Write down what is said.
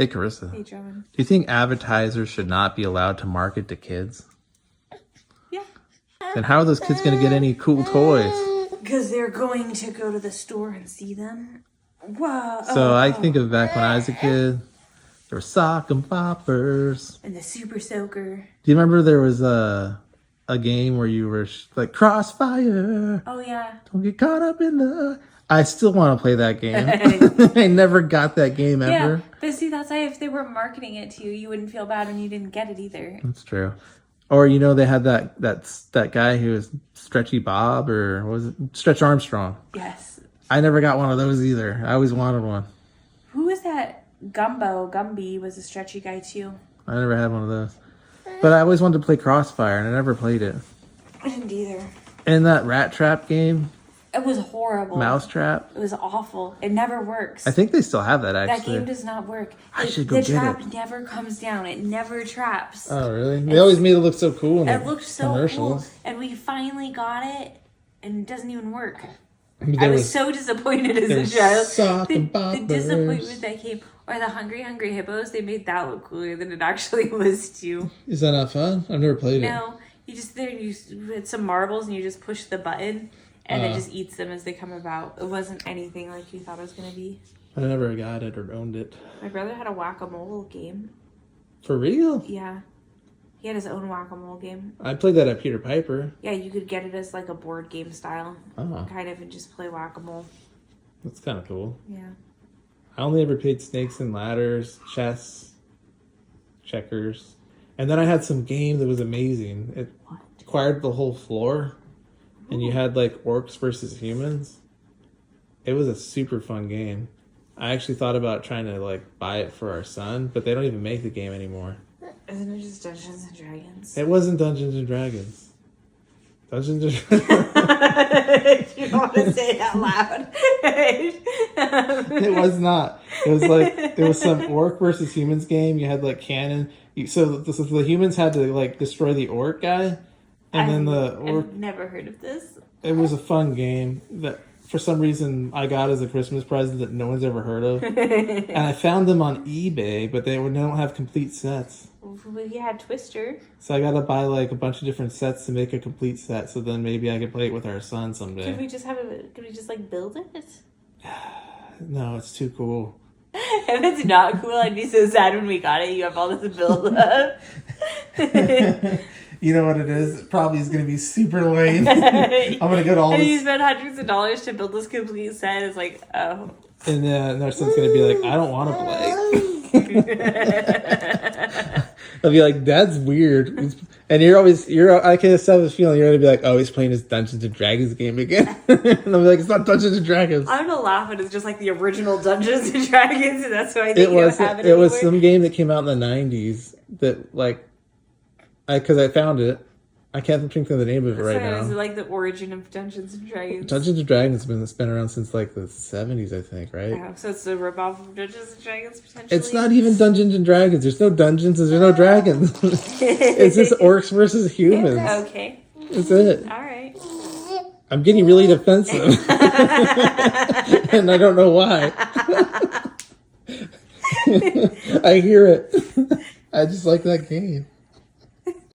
Hey, Carissa. Hey, Drummond. Do you think advertisers should not be allowed to market to kids? Yeah. And how are those kids going to get any cool toys? Because they're going to go to the store and see them. Whoa. So I think of back when I was a kid, there were sock and poppers. And the Super Soaker. Do you remember there was a game where you were like, Crossfire? Oh, yeah. Don't get caught up in the... I still want to play that game. I never got that game ever. Yeah, but see, that's why if they were marketing it to you, you wouldn't feel bad when you didn't get it either. That's true. Or, you know, they had that guy who was Stretchy Bob, or what was it? Stretch Armstrong. Yes. I never got one of those either. I always wanted one. Who was that? Gumby was a stretchy guy too. I never had one of those. But I always wanted to play Crossfire, and I never played it. I didn't either. And that Rat Trap game, It was horrible. Mousetrap, It was awful. It never works. I think they still have that, That actually. game does not work. I should go the get trap it. never comes down. It never traps. Oh, really? They always made it look so cool in the It looked so cool. commercials. And we finally got it, and it doesn't even work. There I was so disappointed as was a child. sock The, and the boppers. disappointment that came. Or the Hungry Hungry Hippos, they made that look cooler than it actually was too. Is that not fun? I've never played it. No, you just had some marbles and you just push the button and it just eats them as they come about. It wasn't anything like you thought it was going to be. I never got it or owned it. My brother had a whack-a-mole game. For real? Yeah. He had his own whack-a-mole game. I played that at Peter Piper. Yeah, you could get it as like a board game style. Oh, Kind of, and just play whack-a-mole. that's kind of cool. Yeah. I only ever played Snakes and Ladders, chess, checkers. And then I had some game that was amazing. It acquired the whole floor. And you had like orcs versus humans. It was a super fun game. I actually thought about trying to like buy it for our son, but they don't even make the game anymore. Isn't it just Dungeons and Dragons? It wasn't Dungeons and Dragons. Dungeons and You don't want to say it out loud. It was not. It was like it was some orc versus humans game. You had like cannon. So the humans had to like destroy the orc guy, and then the orc. I've never heard of this. It was a fun game that for some reason I got as a Christmas present that no one's ever heard of, and I found them on eBay, but they don't have complete sets. Well, you had Twister. So I gotta buy like a bunch of different sets to make a complete set. So then maybe I could play it with our son someday. Could we just like build it? No, it's too cool. If it's not cool, I'd be so sad when we got it. You have all this build up. You know what it is? It probably is going to be super lame. I'm going to go to all And you this. spend hundreds of dollars to build this complete set. It's like, oh. And then our son's going to be like, I don't want to play. I'll be like, that's weird. And I can just have this feeling you're going to be like, oh, he's playing his Dungeons and Dragons game again. And I'll be like, it's not Dungeons and Dragons. I'm going to laugh when it's just like the original Dungeons and Dragons. And that's why I think you don't have it It was anymore. some game that came out in the 90s that like, because I found it. I can't think of the name of it right So is it now. like the origin of Dungeons and Dragons? Dungeons and Dragons has been around since like the 70s, I think, right? Yeah, so it's a ripoff of Dungeons and Dragons, potentially? It's not even Dungeons and Dragons. There's no dungeons. There's no dragons. It's just orcs versus humans. Okay. That's it. All right. I'm getting really defensive. And I don't know why. I hear it. I just like that game.